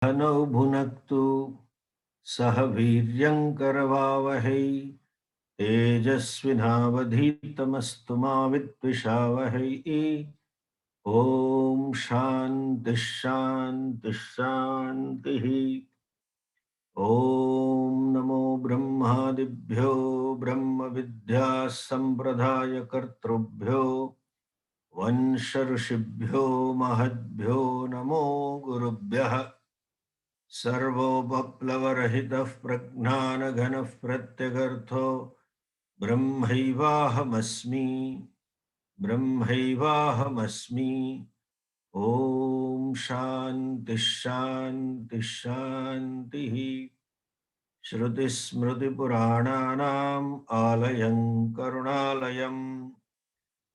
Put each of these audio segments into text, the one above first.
हनौ भुनक्तु सह वीर्यङ्करवावहै तेजस्विनावधीतमस्तु मा विद्विषावहै। ॐ शान्ति शान्ति शान्तिः। ॐ नमो ब्रह्मादिभ्यो ब्रह्म विद्या संप्रदाय कर्तृभ्यो वंश ऋषिभ्यो महद्भ्यो नमो गुरुभ्यः। सर्वोपप्लवरहितः प्रज्ञानघनः प्रत्यगर्थो ब्रह्मैवाहमस्मि ब्रह्मैवाहमस्मि। ॐ शान्ति शान्ति शान्तिः। श्रुतिस्मृतिपुराणानाम् आलयं करुणालयं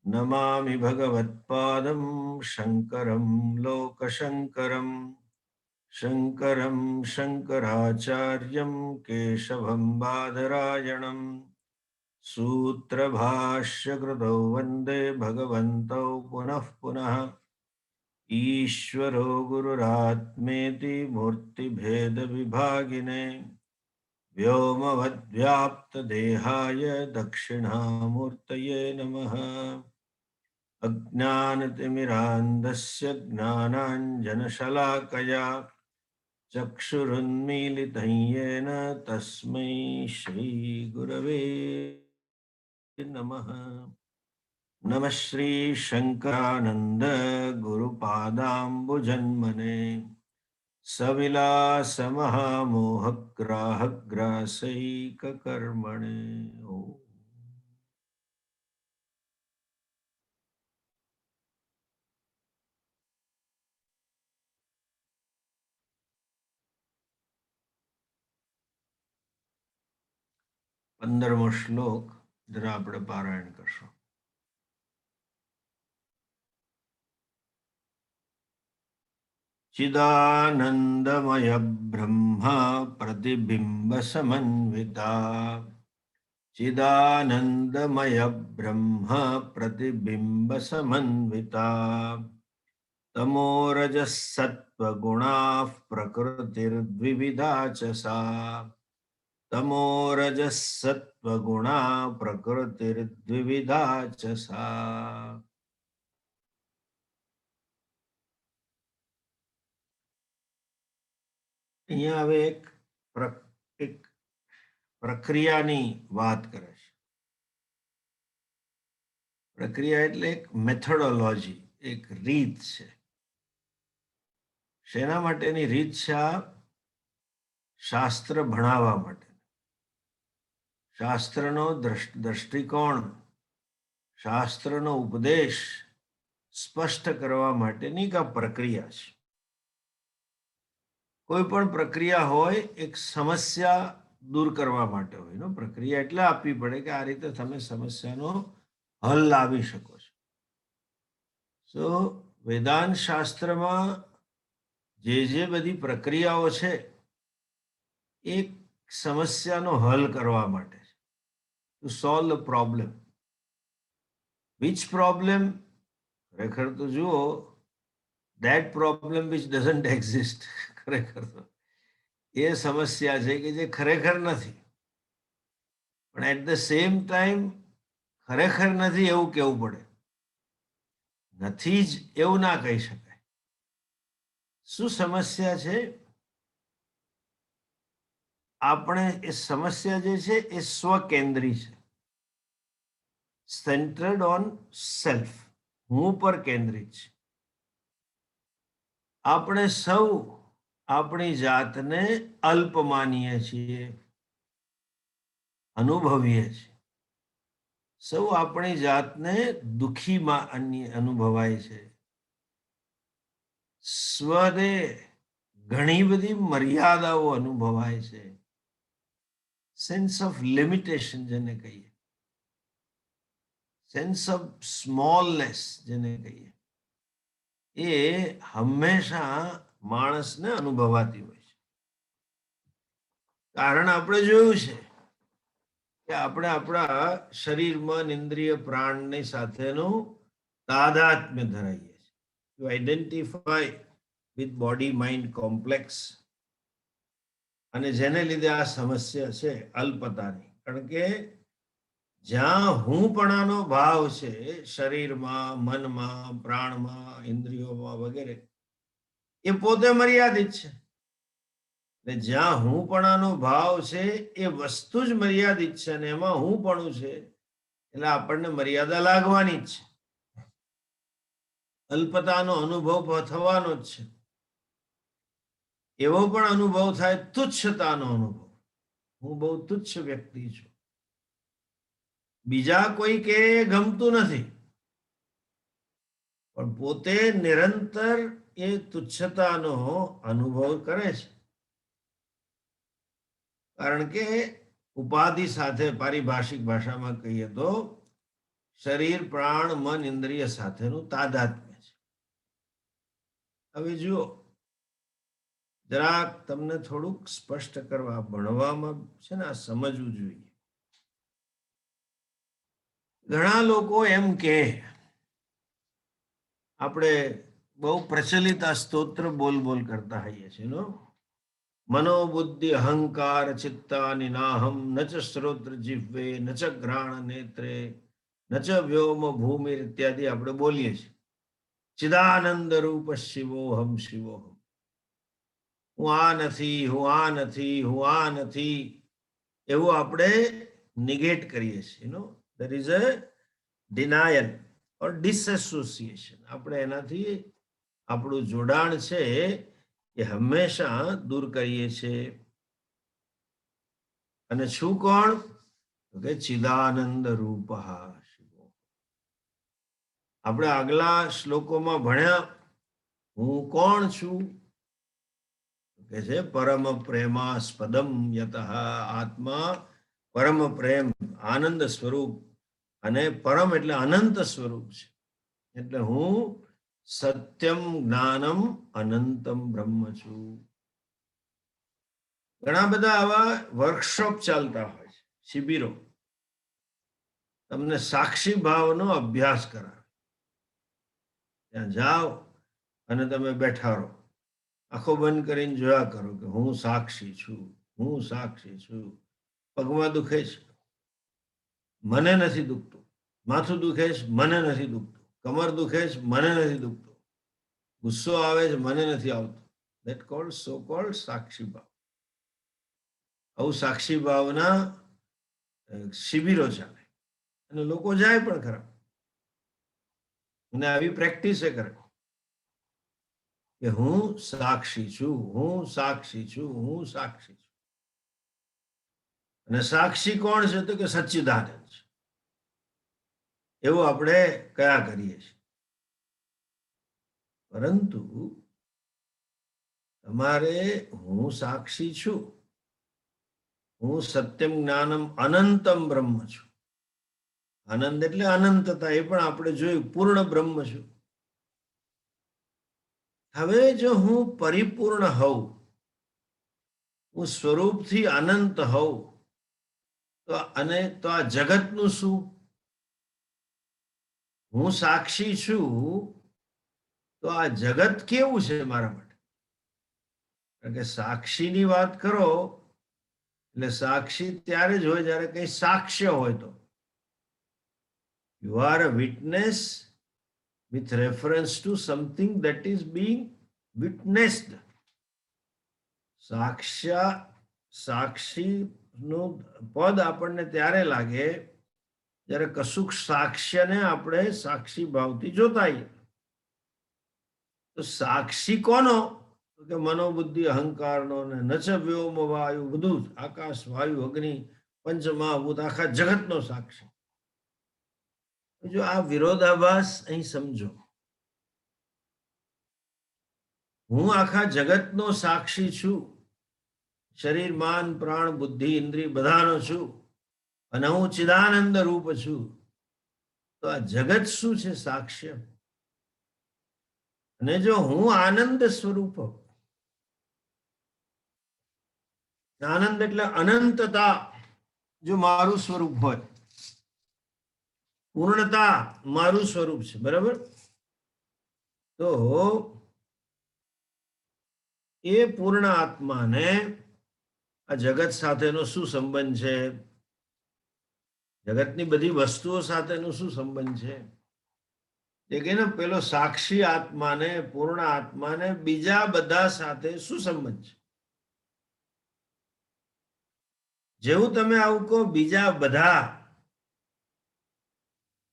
नमामि भगवत्पादं शङ्करं लोकशङ्करम्। शङ्करं शङ्कराचार्यं केशवं बादरायणम् सूत्रभाष्यकृतौ वन्दे भगवन्तौ पुनः पुनः। ईश्वरो गुरुरात्मेति मूर्तिभेदविभागिने व्योमवद्व्याप्तदेहाय दक्षिणामूर्तये नमः। अज्ञानतिमिरान्धस्य ज्ञानाञ्जनशलाकया चक्षुरुन्मीलितं येन तस्मै श्रीगुरवे नमः। नमः श्रीशङ्करानन्द गुरुपादाम्बुजन्मने सविलासमहामोहग्राहग्रासैककर्मणे। पंदरमो श्लोक जरा આપણે પારાયણ કરશું। चिदानंदमय ब्रह्म प्रतिबिंब समन्विता चिदानंदमय ब्रह्म प्रतिबिंब समन्विता तमोरजः सत्त्वगुणाः प्रकृतिर्द्विविधा च सा तमोरजः सत्त्वगुणा प्रकृतिर्द्विविधा च सा। અહીંયા હવે એક પ્રક્રિયાની વાત કરે છે। પ્રક્રિયા એટલે એક મેથોડોલોજી, એક રીત છે। શેના માટેની રીત છે આ? શાસ્ત્ર ભણાવવા માટે, શાસ્ત્રનો દૃષ્ટિકોણ, શાસ્ત્રનો ઉપદેશ સ્પષ્ટ કરવા માટેની એક પ્રક્રિયા છે। કોઈ પણ પ્રક્રિયા હોય એક સમસ્યા દૂર કરવા માટે હોય નો। પ્રક્રિયા એટલે આપવી પડે કે આ રીતે તમે સમસ્યાનો હલ લાવી શકો છો। સો વેદાંત શાસ્ત્રમાં જે બધી પ્રક્રિયાઓ છે એક સમસ્યાનો હલ કરવા માટે છે, to solve the problem. Which problem? ખરેખર તો જુઓ, that problem which doesn't exist। ખરેખર તો એ સમસ્યા છે કે જે ખરેખર નથી, પણ એટ ધ સેમ ટાઈમ ખરેખર નથી એવું કહેવું પડે। નથી જ એવું ના કહી શકાય। શું સમસ્યા છે? આપણે એ સમસ્યા જે છે એ સ્વકેન્દ્રી છે, સેન્ટર્ડ ઓન સેલ્ફ, હું પર કેન્દ્રિત છે। આપણે સૌ આપણી જાતને અલ્પ માનીએ છીએ, અનુભવીએ છીએ। સૌ આપણી જાતને દુઃખી અનુભવાય છે। સ્વને ઘણી બધી મર્યાદાઓ અનુભવાય છે। સેન્સ ઓફ લિમિટેશન જેને કહીએ, સેન્સ ઓફ સ્મોલનેસ જેને કહીએ, એ હંમેશા માણસને અનુભવાતી હોય છે। કારણ આપણે જોયું છે કે આપણે આપણા શરીર, મન, ઇન્દ્રિય, પ્રાણની સાથેનું તાદાત્મ્ય ધરાવીએ છીએ। You identify with body mind complex, અને જેને લીધે આ સમસ્યા છે અલ્પતાની. કારણ કે જ્યાં હુંપણાનો ભાવ છે શરીરમાં, મનમાં, પ્રાણમાં, ઇન્દ્રિયોમાં વગેરે, એ પોતે મર્યાદિત છે. એટલે જ્યાં હુંપણાનો ભાવ છે એ વસ્તુ જ મર્યાદિત છે, અને એમાં હુંપણું છે એટલે આપણને મર્યાદા લાગવાની જ છે. અલ્પતાનો અનુભવ થવાનો જ છે. એવો પણ અનુભવ થાય તુચ્છતાનો અનુભવ. હું બહુ તુચ્છ વ્યક્તિ છું, બીજા કોઈ કે ગમતું નથી, પણ પોતે નિરંતર એ તુચ્છતાનો અનુભવ કરે છે. કારણ કે ઉપાધિ સાથે, પારિભાષિક ભાષામાં કહીએ તો, શરીર, પ્રાણ, મન, ઇન્દ્રિય સાથેનું તાદાત્મ્ય છે. હવે જુઓ, જરાક તમને થોડુંક સ્પષ્ટ કરવા, ભણવામાં છે ને આ સમજવું જોઈએ. ઘણા લોકો એમ કે, આપણે બહુ પ્રચલિત આ સ્તોત્ર બોલ કરતા હોઈએ છીએ, મનોબુદ્ધિ અહંકાર ચિત્તાની નાહમ ન ચ શ્રોત્ર જીવે ન ચ ઘ્રાણ નેત્રે ન ચ વ્યોમ ભૂમિ ઇત્યાદિ આપણે બોલીએ છીએ. ચિદાનંદ રૂપ શિવોહમ શિવોહમ. હું આ નથી, હું આ નથી, હું આ નથી, એવું આપણે નિગેટ કરીએ છીએ. there is a denial or disassociation. આપણે એનાથી આપણું જોડાણ છે એ હંમેશા દૂર કરીએ છીએ. અને શું કોણ? કે ચિદાનંદ રૂપ શિવો. આપણે આગલા શ્લોકોમાં ભણ્યા, હું કોણ છું? કે છે પરમ પ્રેમાસ્પદમ યતઃ. આત્મા પરમ પ્રેમ, આનંદ સ્વરૂપ, અને પરમ એટલે અનંત સ્વરૂપ છે. એટલે હું સત્યમ જ્ઞાનમ અનંતમ બ્રહ્મ છું. ઘણા બધા આવા વર્કશોપ ચાલતા હોય છે, શિબિરો. તમને સાક્ષી ભાવનો અભ્યાસ કરાવે. ત્યાં જાઓ અને તમે બેઠા રહો, આંખો બંધ કરીને જોયા કરો કે હું સાક્ષી છું, હું સાક્ષી છું. પગમાં દુખે છે, મને નથી દુખતું. માથું દુખે છે, મને નથી દુખતું. કમર દુખે છે, મને નથી દુખતું. ગુસ્સો આવે છે, મને નથી આવતો. ધેટ કોલ્ડ સો કોલ્ડ સાક્ષી ભાવ. આવું સાક્ષી ભાવના શિબિરો ચાલે, અને લોકો જાય પણ ખરા, અને આવી પ્રેક્ટિસ કરે કે હું સાક્ષી છું, હું સાક્ષી છું, હું સાક્ષી છું. અને સાક્ષી કોણ છે? તો કે સચ્ચિદાનંદ છે. એવું આપણે કયા કરીએ છીએ. પરંતુ તમારે હું સાક્ષી છું, હું સત્યમ જ્ઞાનમ અનંતમ બ્રહ્મ છું. આનંદ એટલે અનંતતા, એ પણ આપણે જોયું, પૂર્ણ બ્રહ્મ છું. હવે જો હું પરિપૂર્ણ હોઉં, હું સ્વરૂપથી અનંત હોઉં, તો આ જગતનું શું? હું સાક્ષી છું, તો આ જગત કેવું છે મારા માટે? કારણ કે સાક્ષીની વાત કરો એટલે સાક્ષી ત્યારે જ હોય જ્યારે કંઈ સાક્ષ્ય હોય. તો you are a witness with reference to something that is being witnessed. સાક્ષીનું પદ આપણને ત્યારે લાગે જ્યારે કશુંક સાક્ષ્યને આપણે સાક્ષી ભાવથી જોતા હોઈએ. તો સાક્ષી કોનો? તો કે મનોબુદ્ધિ અહંકારનો, ને નચ વ્યોમ વાયુ, બધું જ, આકાશ, વાયુ, અગ્નિ, પંચમહાભૂત, આખા જગતનો સાક્ષી. જો આ વિરોધાભાસ અહીં સમજો. હું આખા જગતનો સાક્ષી છું, શરીર, માન, પ્રાણ, બુદ્ધિ, ઇન્દ્રિય બધાનો છું, અને હું ચિદાનંદ રૂપ છું. તો આ જગત શું છે? સાક્ષ્ય. અને જો હું આનંદ સ્વરૂપ, આનંદ એટલે અનંતતા, જો મારું સ્વરૂપ હોય, પૂર્ણતા મારું સ્વરૂપ છે, બરાબર? તો એ પૂર્ણ આત્માને આ જગત સાથેનો શું સંબંધ છે, જગતની બધી વસ્તુઓ સાથેનો શું સંબંધ છે? એ કે ને પેલો સાક્ષી આત્માને, પૂર્ણ આત્માને બીજા બધા સાથે શું સંબંધ છે? જેવું તમે આવું કહો બીજા બધા,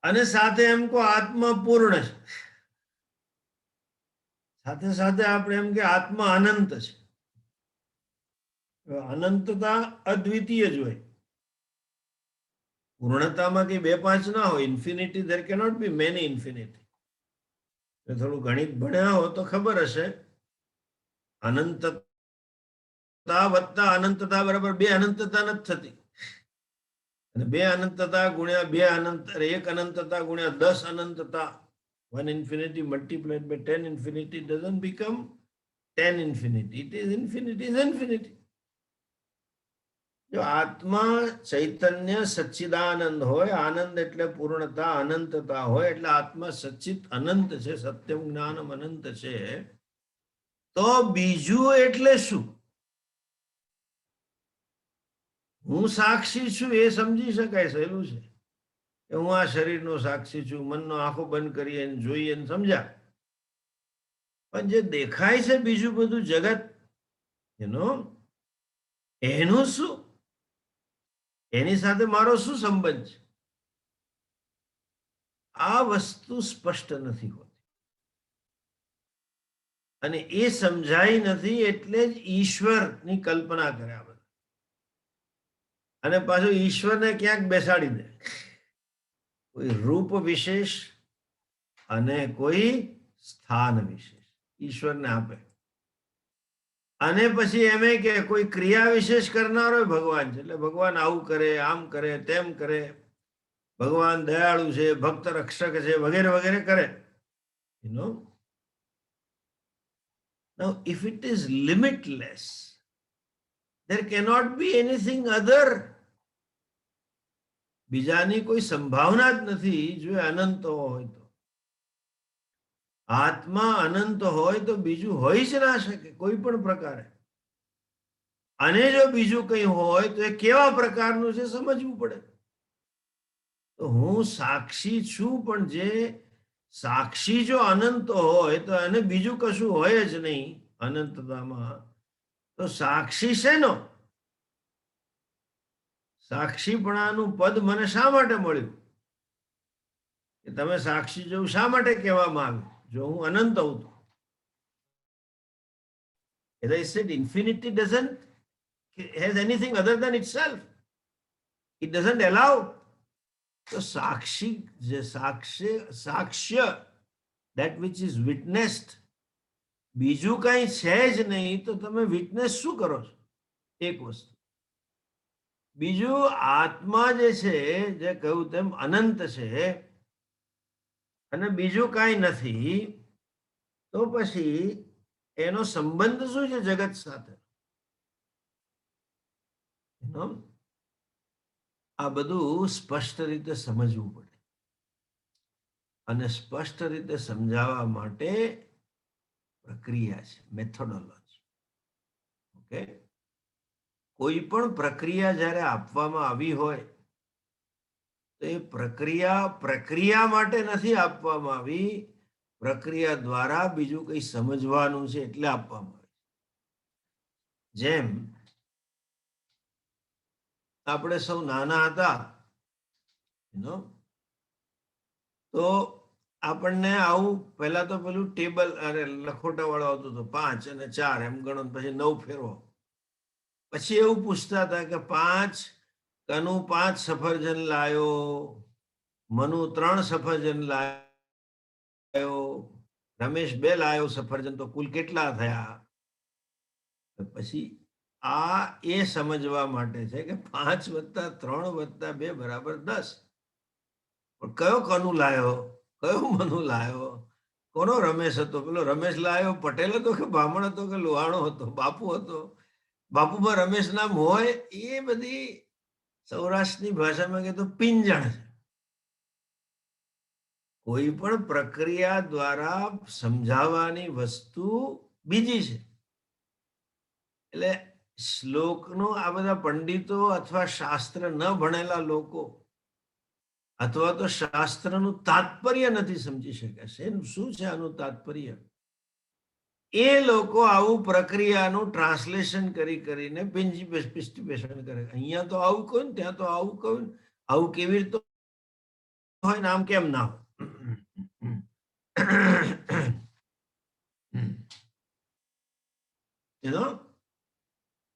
અને સાથે એમ કહો આત્મા પૂર્ણ છે, સાથે સાથે આપણે એમ કે આત્મા અનંત છે. અનંતતા અદ્વિતીય જ હોય, પૂર્ણતામાં કઈ બે પાંચ ના હોય. Infinity, there cannot B many infinity. થોડું ગણિત ભણ્યા હો તો ખબર હશે, અનંતતા વત્તા અનંતતા બરાબર બે અનંતતા નથી થતી, અને બે અનંતતા ગુણ્યા બે અનંત, એક અનંતતા ગુણ્યા 10 અનંતતા, 1 infinity multiplied by 10 infinity doesn't become 10 infinity. It is infinity is infinity. જો આત્મા ચૈતન્ય સચ્ચિદાનંદ હોય, આનંદ એટલે પૂર્ણતા, અનંતતા હોય, એટલે આત્મા સચ્ચિત અનંત છે, સત્યમ જ્ઞાનમ અનંત છે. તો બીજું એટલે શું? હું સાક્ષી છું એ સમજી શકાય, સહેલું છે કે હું આ શરીરનો સાક્ષી છું, મનનો આંખો બંધ કરીએ જોઈએ સમજ્યા. પણ જે દેખાય છે બીજું બધું જગત, એનું શું? એની સાથે મારો શું સંબંધ છે? આ વસ્તુ સ્પષ્ટ નથી હોતી, અને એ સમજાઈ નથી, એટલે જ ઈશ્વરની કલ્પના કર્યા બધા, અને પાછું ઈશ્વરને ક્યાંક બેસાડી દે, કોઈ રૂપ વિશેષ અને કોઈ સ્થાન વિશેષ ઈશ્વરને આપે, અને પછી એમ કે કોઈ ક્રિયા વિશેષ કરનારો ભગવાન છે, એટલે ભગવાન આવું કરે, આમ કરે, તેમ કરે, ભગવાન દયાળુ છે, ભક્ત રક્ષક છે, વગેરે વગેરે કરે. Now, if it is limitless, there cannot be anything other. બીજાની કોઈ સંભાવના જ નથી જો અનંત હોય તો. આત્મા અનંત હોય તો બીજું હોઈ જ ના શકે કોઈ પણ પ્રકારે. અને જો બીજું કંઈ હોય તો એ કેવા પ્રકારનું છે સમજવું પડે. તો હું સાક્ષી છું, પણ જે સાક્ષી જો અનંત હોય તો એને બીજું કશું હોય જ નહીં અનંતતામાં. તો સાક્ષી શેનો? સાક્ષીપણાનું પદ મને શા માટે મળ્યું? કે તમે સાક્ષી જેવું શા માટે કહેવામાં આવ્યું? જો હું અનંત હોઉં તો. As I said, infinity doesn't has anything other than itself. It doesn't allow. So સાક્ષ્ય, that which is witnessed, બીજું કઈ છે જ નહીં, તો તમે વિટનેસ શું કરો છો? એક વસ્તુ. બીજું આત્મા જે છે, જે કહ્યું તેમ અનંત છે, અને બીજું કાંઈ નથી, તો પછી એનો સંબંધ શું છે જગત સાથે? આ બધું સ્પષ્ટ રીતે સમજવું પડે, અને સ્પષ્ટ રીતે સમજાવવા માટે પ્રક્રિયા છે, મેથોડોલોજી. ઓકે, કોઈ પણ પ્રક્રિયા જ્યારે આપવામાં આવી હોય તો એ પ્રક્રિયા માટે નથી આપવામાં આવી, પ્રક્રિયા દ્વારા બીજું કંઈ સમજવાનું છે એટલે આપવામાં આવે. જેમ આપણે સૌ નાના હતા તો આપણને આવું પહેલા તો પેલું ટેબલ લખોટા વાળો આવતું હતું, 5 અને 4 એમ ગણો, પછી 9 ફેરવો. પછી એવું પૂછતા હતા કે 5 કનુ 5 સફરજન લાયો, મનુ 3 સફરજન લાયો, રમેશ 2 લાયો સફરજન, તો કુલ કેટલા થયા? પછી આ એ સમજવા માટે છે કે 5 + 3 + 2 બરાબર 10. પણ કયો કનુ લાયો, કયો મનુ લાયો, કોનો રમેશ હતો? પેલો રમેશ લાયો પટેલ હતો કે બ્રાહ્મણ હતો કે લોહાણો હતો, બાપુ હતો? બાપુમાં રમેશ નામ હોય? એ બધી સૌરાષ્ટ્રની ભાષામાં કહે તો પિંજણ છે. કોઈ પણ પ્રક્રિયા દ્વારા સમજાવવાની વસ્તુ બીજી છે, એટલે શ્લોકનો આ બધા પંડિતો અથવા શાસ્ત્ર ન ભણેલા લોકો અથવા તો શાસ્ત્રનું તાત્પર્ય નથી સમજી શક્યા. શું છે આનું તાત્પર્ય? એ લોકો આવું પ્રક્રિયાનું ટ્રાન્સલેશન કરીને પિસ્ટિપેશન કરે. અહીંયા તો આવું કહ્યું ને, ત્યાં તો આવું કહ્યું, આવું કેવી રીતે હોય ને આમ કેમ ના હોય?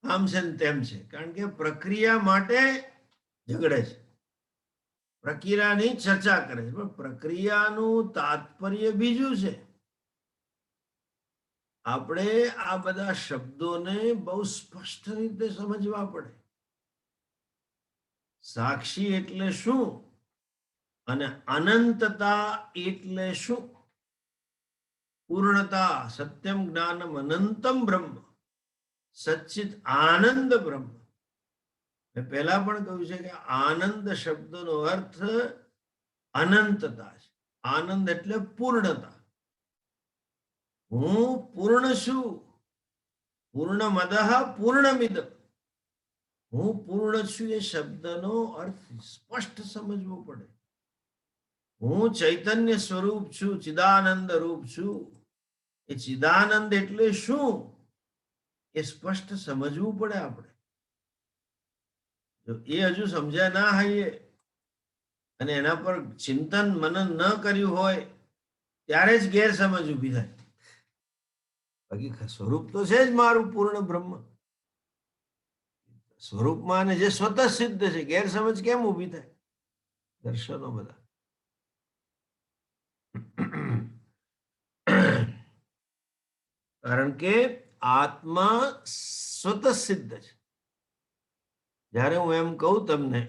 આમ છે ને તેમ છે. કારણ કે પ્રક્રિયા માટે ઝઘડે છે, પ્રક્રિયાની ચર્ચા કરે છે, પણ પ્રક્રિયાનું તાત્પર્ય બીજું છે. આપણે આ બધા શબ્દોને બહુ સ્પષ્ટ રીતે સમજવા પડે. સાક્ષી એટલે શું અને અનંતતા એટલે શું? પૂર્ણતા, સત્યમ જ્ઞાનમ અનંતમ બ્રહ્મ, સચ્ચિત આનંદ બ્રહ્મ. મેં પહેલા પણ કહ્યું છે કે આનંદ શબ્દનો અર્થ અનંતતા છે. આનંદ એટલે પૂર્ણતા. હું પૂર્ણ છું. પૂર્ણમદઃ પૂર્ણમિદં. હું પૂર્ણ છું એ શબ્દનો અર્થ સ્પષ્ટ સમજવો પડે. હું ચૈતન્ય સ્વરૂપ છું, ચિદાનંદ રૂપ છું. એ ચિદાનંદ એટલે શું એ સ્પષ્ટ સમજવું પડે આપણે. જો એ હજુ સમજ્યા ના હોઈએ અને એના પર ચિંતન મનન ન કર્યું હોય ત્યારે જ ગેરસમજ ઊભી થાય. બાકી સ્વરૂપ તો છે જ મારું પૂર્ણ બ્રહ્મ. સ્વરૂપમાં અને જે સ્વતઃ સિદ્ધ છે, ગેરસમજ કેમ ઊભી થાય? દર્શનો બધા. કારણ કે આત્મા સ્વતઃ સિદ્ધ છે. જ્યારે હું એમ કહું તમને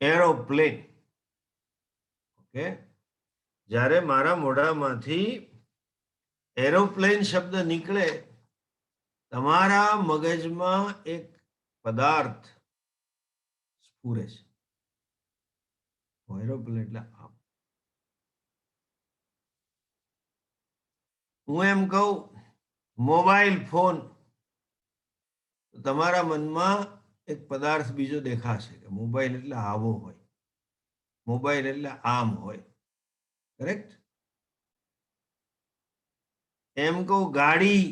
એરોપ્લેન, ઓકે, જ્યારે મારા મોઢામાંથી એરોપ્લેન શબ્દ નીકળે, તમારા મગજમાં એક પદાર્થ સ્ફુરે છે. એરોપ્લેન એટલે આમ. હું એમ કહું મોબાઈલ ફોન, તમારા મનમાં એક પદાર્થ બીજો દેખાશે કે મોબાઈલ એટલે આવો હોય, મોબાઈલ એટલે આમ હોય. કરેક્ટ? એમ કહું ગાડી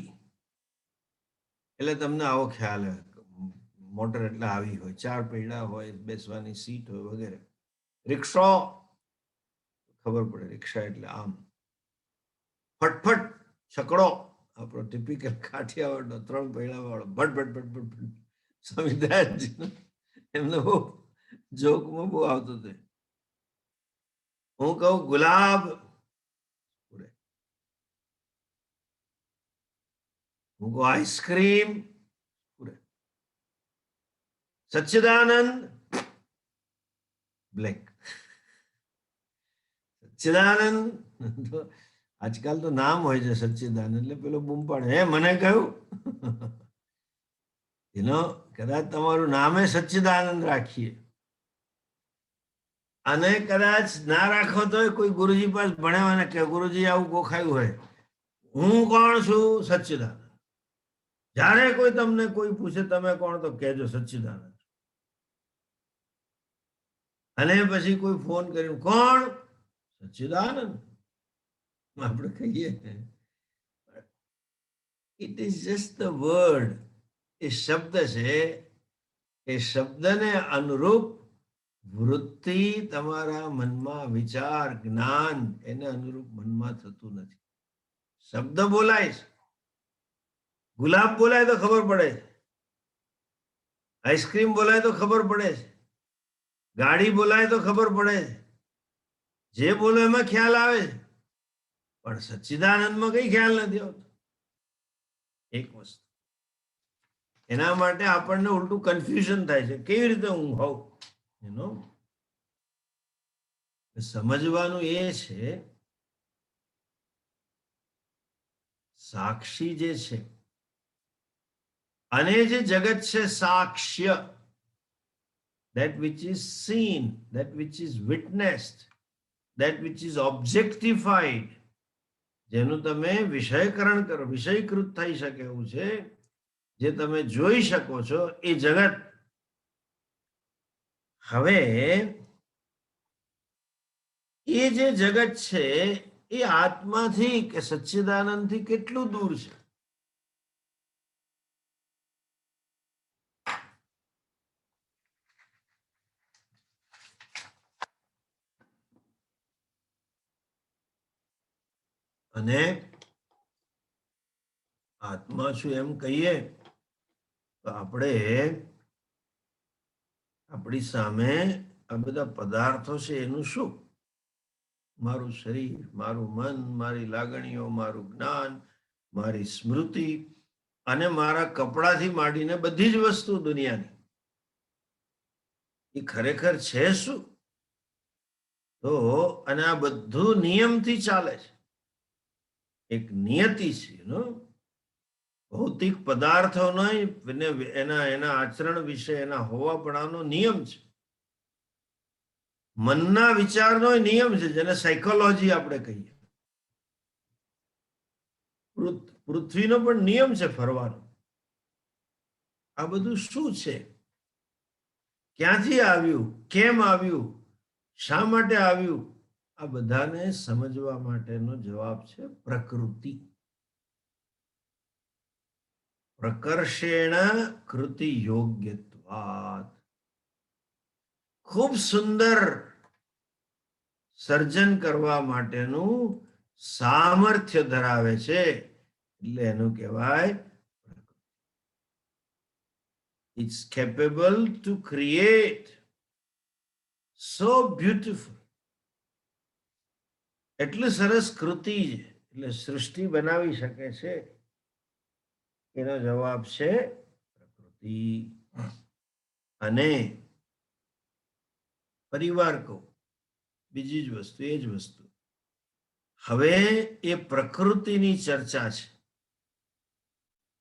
એટલે તમને આવો ખ્યાલ હોય, મોટર એટલે આવી હોય, ચાર પૈડા હોય, બેસવાની સીટ હોય વગેરે. રિક્ષો, ખબર પડે રિક્ષા એટલે આમ. ફટફટ છકડો, આપણો ટિપિકલ કાઠિયાવાડનો 3 પૈડા વાળો, ભટ ભટ ભટ ભટ ભટ. સંવિધાનજી એમને બહુ જોકમાં બહુ આવતું હતું. હું કહું ગુલાબ, હું કહું આઈસ્ક્રીમ, સચ્ચિદાનંદ, બ્લેક. સચ્ચિદાનંદ આજકાલ તો નામ હોય છે સચ્ચિદાનંદ, એટલે પેલો બૂમ પાડે, હે મને કહ્યું. કદાચ તમારું નામે સચ્ચિદાનંદ રાખીએ અને કદાચ ના રાખો તો કોઈ ગુરુજી પાસે ભણ્યા કે ગુરુજી આવું ગોખાયું હોય, હું કોણ છું? સચ્ચિદાનંદ. જ્યારે કોઈ તમને કોઈ પૂછે તમે કોણ, તો કહેજો સચ્ચિદાનંદ. અને પછી કોઈ ફોન કર્યું, કોણ? સચ્ચિદાનંદ. આપણે કહીએ it is just the word. એ શબ્દ છે, એ શબ્દને અનુરૂપ વૃત્તિ તમારા મનમાં, વિચાર, જ્ઞાન એને અનુરૂપ મનમાં થતું નથી. શબ્દ બોલાય છે, ગુલાબ બોલાય તો ખબર પડે છે, આઈસ્ક્રીમ બોલાય તો ખબર પડે છે, ગાડી બોલાય તો ખબર પડે છે, જે બોલો એમાં ખ્યાલ આવે છે. પણ સચ્ચિદાનંદમાં કઈ ખ્યાલ નથી આવતો. એક વસ્તુ, એના માટે આપણને ઉલટું કન્ફ્યુઝન થાય છે, કેવી રીતે હું હોઉં. સમજવાનું એ છે સાક્ષી જે છે અને જે જગત છે સાક્ષ્ય, that which is seen, that which is witnessed, that which is objectified, જેનું તમે વિષયકરણ કરો, વિષયકૃત થઈ શકે એવું છે, જે તમે જોઈ શકો છો એ જગત. હવે એ જે જગત છે એ આત્માથી કે સચ્ચિદાનંદથી કેટલું દૂર છે? અને આત્મા છું એમ કહીએ તો આપણે આપણી સામે આ બધા પદાર્થો છે એનું શું? મારું શરીર, મારું મન, મારી લાગણીઓ, મારું જ્ઞાન, મારી સ્મૃતિ અને મારા કપડાથી માંડીને બધી જ વસ્તુ દુનિયાની એ ખરેખર છે શું? તો અને આ બધું નિયમથી ચાલે છે. એક નિયતિ છે નો ભૌતિક પદાર્થોનો એના એના આચરણ વિશે એના હોવાપણાનો નિયમ છે. મનના વિચારનો નિયમ છે જેને સાયકોલોજી આપણે કહીએ. પૃથ્વીનો પણ નિયમ છે ફરવાનો. આ બધું શું છે? ક્યાંથી આવ્યું? કેમ આવ્યું? શા માટે આવ્યું? આ બધાને સમજવા માટેનો જવાબ છે પ્રકૃતિ. પ્રકર્ષેણ કૃતિ યોગ્યત્વાત. ખૂબ સુંદર સર્જન કરવા માટેનું સામર્થ્ય ધરાવે છે એટલે એનું કહેવાય it's capable to create so beautiful. એટલી સરસ કૃતિ એટલે સૃષ્ટિ બનાવી શકે છે. એનો જવાબ છે પ્રકૃતિ. અને પરિવાર કહું બીજી જ વસ્તુ એ જ વસ્તુ. હવે એ પ્રકૃતિની ચર્ચા છે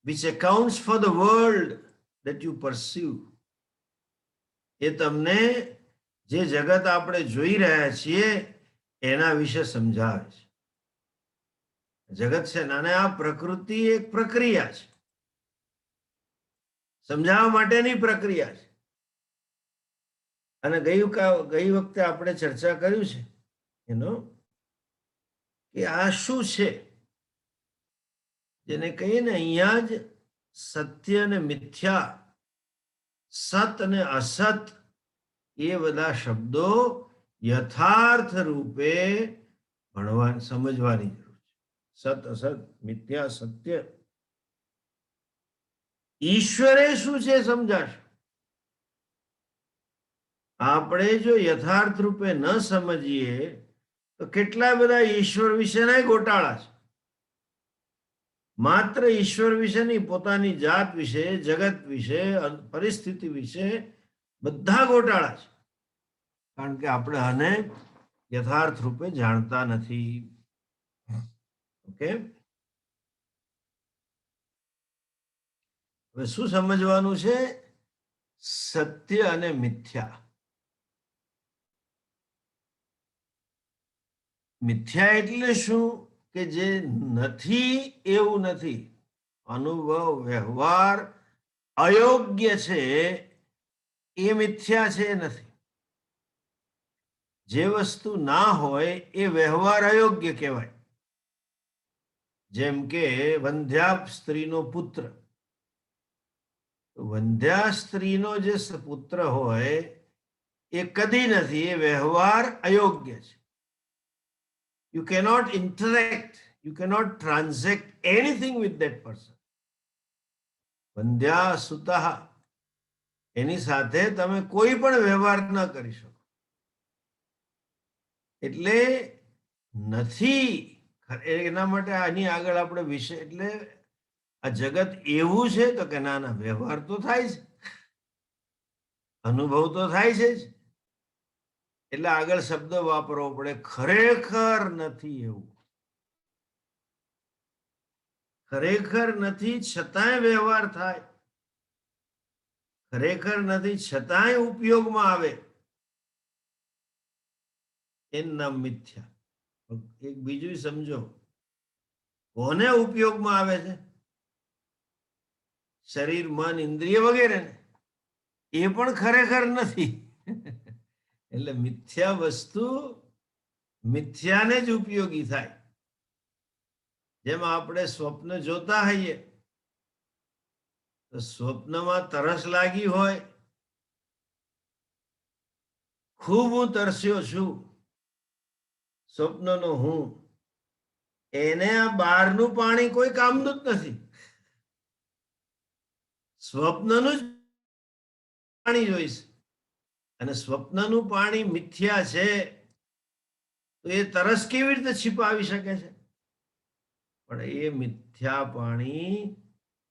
which accounts for the world that you perceive. એ તમને જે જગત આપણે જોઈ રહ્યા છીએ એના વિશે સમજાવે છે. જગત છે અને આ પ્રકૃતિ એક પ્રક્રિયા છે, સમજાવવા માટેની પ્રક્રિયા છે. અને ગઈ વખતે આપણે ચર્ચા કર્યું છે એનો કે આ શું છે જેને કહીએ ને અહીંયા જ સત્ય અને મિથ્યા, સત અને અસત એ બધા શબ્દો યથાર્થ રૂપે સમજવાની જરૂર છે. સત અસત મિથ્યા સત્ય. ઈશ્વરે શું છે સમજાશે. આપણે જો યથાર્થ રૂપે ન સમજીએ તો કેટલા બધા ઈશ્વર વિશેના ગોટાળા છે. માત્ર ઈશ્વર વિશે નહીં, પોતાની જાત વિશે, જગત વિશે, પરિસ્થિતિ વિશે બધા ગોટાળા છે. કારણ કે આપણે આને યથાર્થ રૂપે જાણતા નથી. ઓકે, હવે શું સમજવાનું છે? સત્ય અને મિથ્યા. મિથ્યા એટલે શું કે જે નથી એવું નથી. અનુભવ, વ્યવહાર અયોગ્ય છે એ મિથ્યા છે નથી. જે વસ્તુ ના હોય એ વ્યવહાર અયોગ્ય કહેવાય. જેમ કે વંધ્યા સ્ત્રીનો પુત્ર. વંધ્યા સ્ત્રીનો જે પુત્ર હોય એ કદી નથી, એ વ્યવહાર અયોગ્ય છે. You cannot interact, you cannot transact anything with that person. વંધ્યા સુતઃ, એની સાથે તમે કોઈ પણ વ્યવહાર ન કરી શકો. એટલે નથી. એના માટે આની આગળ આપણે વિષય એટલે આ જગત એવું છે તો કે ના ના વ્યવહાર તો થાય છે, અનુભવ તો થાય છે જ. એટલે આગળ શબ્દ વાપરવો પડે ખરેખર નથી એવું. ખરેખર નથી છતાંય વ્યવહાર થાય, ખરેખર નથી છતાંય ઉપયોગમાં આવે, એનું નામ મિથ્યા. એક બીજું સમજો, કોને ઉપયોગમાં આવે છે? શરીર, મન, ઇન્દ્રિય વગેરે, એ પણ ખરેખર નથી. એટલે મિથ્યા વસ્તુ મિથ્યાને જ ઉપયોગી થાય. જેમ આપણે સ્વપ્ન જોતા હોઈએ તો સ્વપ્નમાં તરસ લાગી હોય, ખૂબ હું તરસ્યો છું, સ્વપ્નનો હું, એને આ બહારનું પાણી કોઈ કામનું જ નથી. સ્વપ્નનું જ પાણી જોઈશે. અને સ્વપ્નનું પાણી મિથ્યા છે તો એ તરસ કેવી રીતે છીપાવી શકે છે? પણ એ મિથ્યા પાણી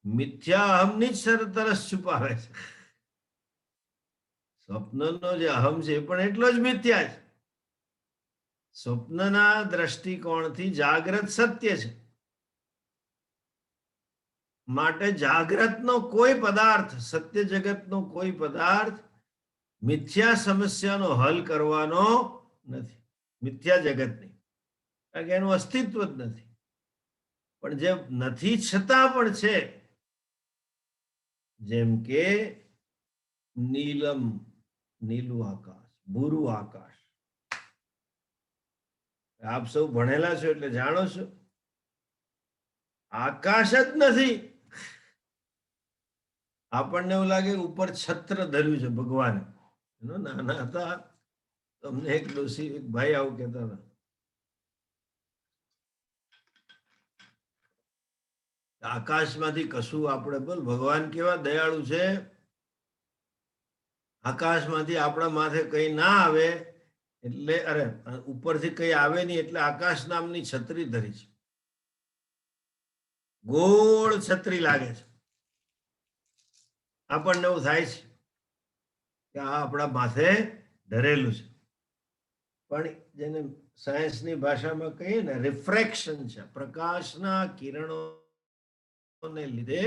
મિથ્યા અહમની જ તરસ છુપાવે છે. સ્વપ્નનો જે અહમ છે એ પણ એટલો જ મિથ્યા છે. સ્વપ્નના દ્રષ્ટિકોણથી જાગ્રત સત્ય છે. માટે જાગ્રતનો કોઈ પદાર્થ, સત્ય જગતનો કોઈ પદાર્થ મિથ્યા સમસ્યાનો હલ કરવાનો નથી. મિથ્યા જગતની, કારણ કે એનું અસ્તિત્વ જ નથી. પણ જે નથી છતાં પણ છે, જેમ કે નીલમ, નીલું આકાશ, ભૂરું આકાશ. આપ સૌ ભણેલા છો એટલે જાણો છો, આકાશ જ નથી. આપણને એવું લાગે ઉપર છત્ર ધર્યું છે ભગવાને. નાના હતા તમને એક ડોસી, એક ભાઈ આવું કહેતા હતા, આકાશમાંથી કશું આપણે બોલ, ભગવાન કેવા દયાળુ છે, આકાશમાંથી આપણા માથે કઈ ના આવે એટલે, અરે ઉપરથી કઈ આવે નહીં એટલે આકાશ નામની છત્રી ધરી છે. ગોળ છત્રી લાગે છે. આપણને એવું થાય છે કે આ આપણા માથે ધરેલું છે. પણ જેને સાયન્સની ભાષામાં કહીએ ને, રિફ્રેક્શન છે. પ્રકાશના કિરણોને લીધે,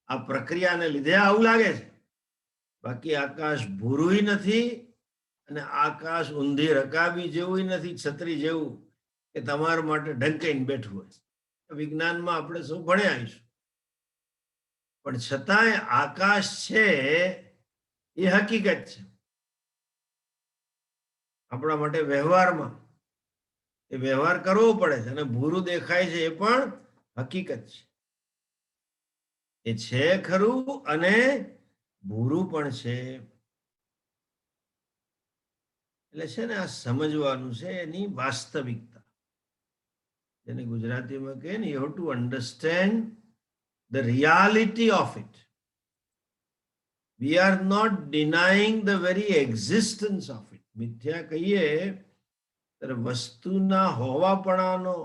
આ પ્રક્રિયાને લીધે આવું લાગે છે. બાકી આકાશ ભૂરું નથી અને આકાશ ઊંધી રકાબી જેવું નથી, છત્રી જેવું કે તમારા માટે ઢંકાઈને બેઠું હોય. વિજ્ઞાનમાં આપણે સૌ ભણ્યા આવીશું. પણ છતાંય આકાશ છે એ હકીકત છે. આપણા માટે વ્યવહારમાં એ વ્યવહાર કરવો પડે છે. અને ભૂરું દેખાય છે એ પણ હકીકત છે. એ છે ખરું અને ભૂરું પણ છે. એટલે છે ને, આ સમજવાનું છે એની વાસ્તવિકતા, જેને ગુજરાતીમાં કહે ને, you have to understand the reality of it. We are not denying the very existence of it. મિથ્યા કહીએ ત્યારે વસ્તુના હોવાપણાનો,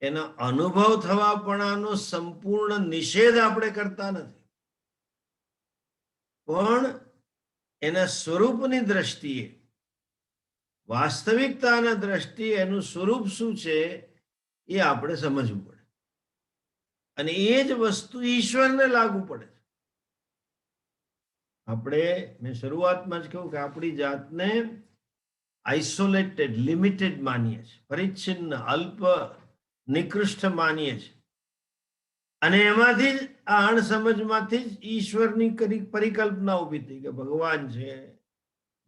એના અનુભવ થવાપણાનો સંપૂર્ણ નિષેધ આપણે કરતા નથી, પણ એના સ્વરૂપની દ્રષ્ટિએ, વાસ્તવિકતાના દ્રષ્ટિએ એનું સ્વરૂપ શું છે એ આપણે સમજવું પડે. અને એ જ વસ્તુ ઈશ્વરને લાગુ પડે છે. આપણે, મેં શરૂઆતમાં જ કહ્યું કે આપણી જાતને આઇસોલેટેડ, લિમિટેડ માનીએ છીએ, પરિચ્છિન્ન, અલ્પ, નિકૃષ્ટ માનીએ છીએ. અને એમાંથી જ, આ અણસમજમાંથી જ ઈશ્વરની પરિકલ્પના ઉભી થઈ કે ભગવાન છે,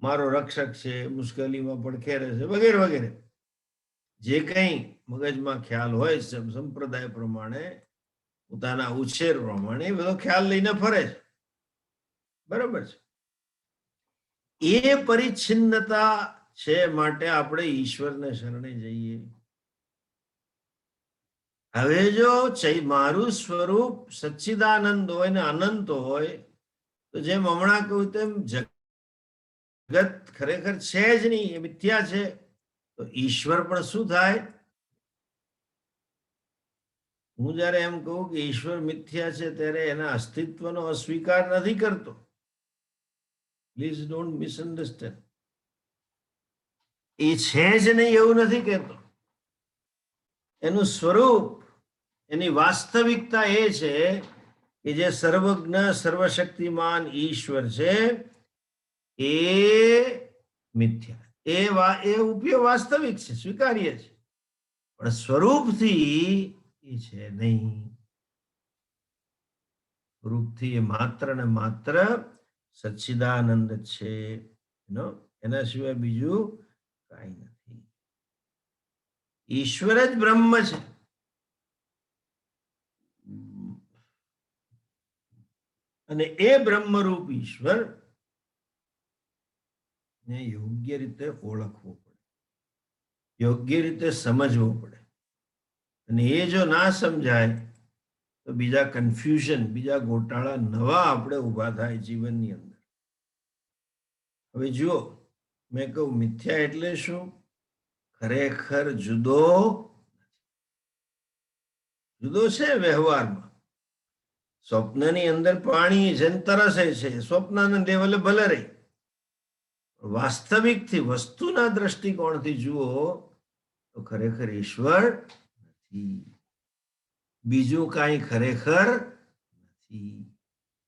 મારો રક્ષક છે, મુશ્કેલીમાં પડખે રહેશે, વગેરે વગેરે. જે કંઈ મગજમાં ખ્યાલ હોય સંપ્રદાય પ્રમાણે, પોતાના ઉછેર પ્રમાણે એ બધો ખ્યાલ લઈને ફરે છે. બરાબર છે. એ પરિચ્છિન્નતા છે માટે આપણે ઈશ્વરને શરણે જઈએ. હવે જો મારું સ્વરૂપ સચ્ચિદાનંદ હોય ને અનંત હોય, તો જેમ હમણાં કહ્યું તેમ જગત ખરેખર છે જ નહીં, એ મિથ્યા છે, તો ઈશ્વર પણ શું થાય? હું જયારે એમ કહું કે ઈશ્વર મિથ્યા છે ત્યારે એના અસ્તિત્વનો અસ્વીકાર નથી કરતો. Please don't misunderstand. એ છે જ નહીં એવું નથી કહેતો. એનું સ્વરૂપ, એની વાસ્તવિકતા એ છે કે જે સર્વજ્ઞ, સર્વશક્તિમાન ઈશ્વર છે એ મિથ્યા, એ ઉપયોગ વાસ્તવિક છે, સ્વીકાર્ય છે, પણ સ્વરૂપથી એ છે નહીં. રૂપથી એ માત્ર ને માત્ર સચ્ચિદાનંદ છે, એના સિવાય બીજું કાંઈ નથી. ઈશ્વર જ બ્રહ્મ છે. અને એ બ્રહ્મરૂપ ઈશ્વર ને યોગ્ય રીતે ઓળખવું પડે, યોગ્ય રીતે સમજવું પડે. અને એ જો ના સમજાય તો બીજા કન્ફ્યુઝન, બીજા ગોટાળા નવા આપણે ઊભા થાય જીવનની અંદર. હવે જુઓ, મેં કહું મિથ્યા એટલે શું? ખરેખર જુદો જુદો છે વ્યવહારમાં. સ્વપ્નની અંદર પાણી છે, તરસે છે, સ્વપ્નના લેવલે ભલે રહી. વાસ્તવિકથી વસ્તુના દ્રષ્ટિકોણથી જુઓ તો ખરેખર ઈશ્વર નથી, બીજું કાંઈ ખરેખર નથી.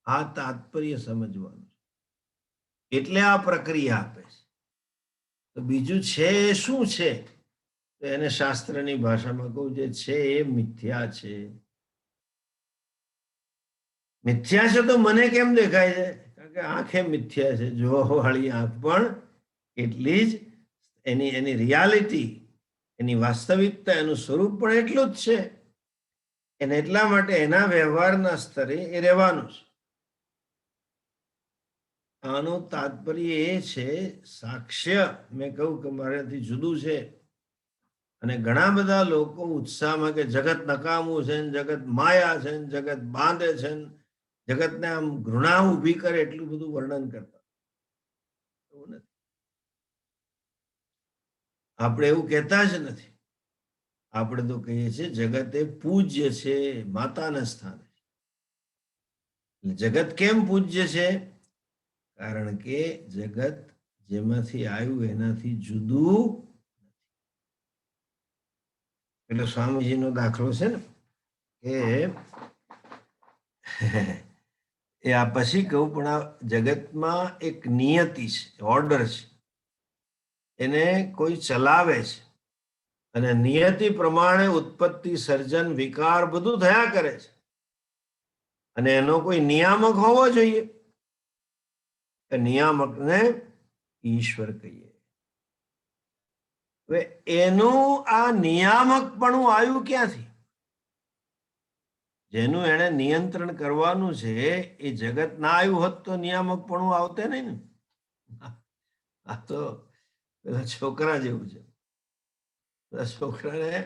આ તાત્પર્ય સમજવાનું છે. એટલે આ પ્રક્રિયા આપે છે. તો બીજું છે એ શું છે? તો એને શાસ્ત્રની ભાષામાં કહું, જે છે એ મિથ્યા છે. મિથ્યા છે તો મને કેમ દેખાય છે? કારણ કે આંખે મિથ્યા છે. જોવા વાળી આંખ પણ એટલી જ એની રિયાલિટી, એની વાસ્તવિકતા, એનું સ્વરૂપ પણ એટલું જ છે. અને એટલા માટે એના વ્યવહારના સ્તરે એ રહેવાનું છે. આનું તાત્પર્ય એ છે, સાક્ષ્ય મેં કહ્યું કે મારાથી જુદું છે. અને ઘણા બધા લોકો ઉત્સાહમાં કે જગત નકામું છે, જગત માયા છે, જગત બાંધે છે, જગતને આમ ઘૃણા ઊભી કરે એટલું બધું વર્ણન કરતા. એવું નથી. આપણે એવું કહેતા જ નથી. આપણે તો કહીએ છીએ જગત એ પૂજ્ય છે, માતાના સ્થાને. જગત કેમ પૂજ્ય છે? કારણ કે જગત જેમાંથી આવ્યું એનાથી જુદું. એટલે સ્વામીજીનો દાખલો છે ને કે એ આ પછી કહું, પણ આ જગતમાં એક નિયતિ છે, ઓર્ડર છે. એને કોઈ ચલાવે છે અને નિયતિ પ્રમાણે ઉત્પત્તિ, સર્જન, વિકાર બધું થયા કરે છે. અને એનો કોઈ નિયામક હોવો જોઈએ. નિયામકને ઈશ્વર કહીએ. હવે એનું આ નિયામકપણું આવ્યું ક્યાંથી? જેનું એને નિયંત્રણ કરવાનું છે એ જગત ના આવ્યું હોત તો નિયામકપણું આવતે નહીં ને. આ તો પેલા છોકરા જેવું છે. છોકરાને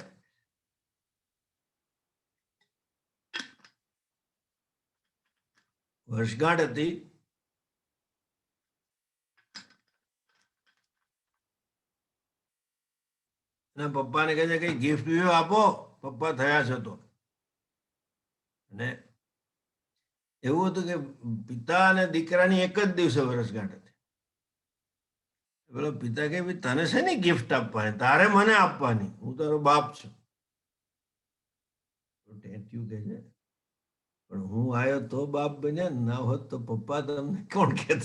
વર્ષગાંઠ હતી, અને પપ્પાને કહે છે કઈ ગિફ્ટ આપો, પપ્પા થયા છે તો. અને એવું હતું કે પિતા અને દીકરાની એક જ દિવસે વર્ષગાંઠ હતી. પેલો પિતા કે તને છે ને ગિફ્ટ આપવાની, તારે મને આપવાની, હું તારો બાપ છું. ટેટ્યું કે છે પણ હું આવ્યો તો બાપ બન્યા, ના હોત તો પપ્પા તમને કોણ કહેત?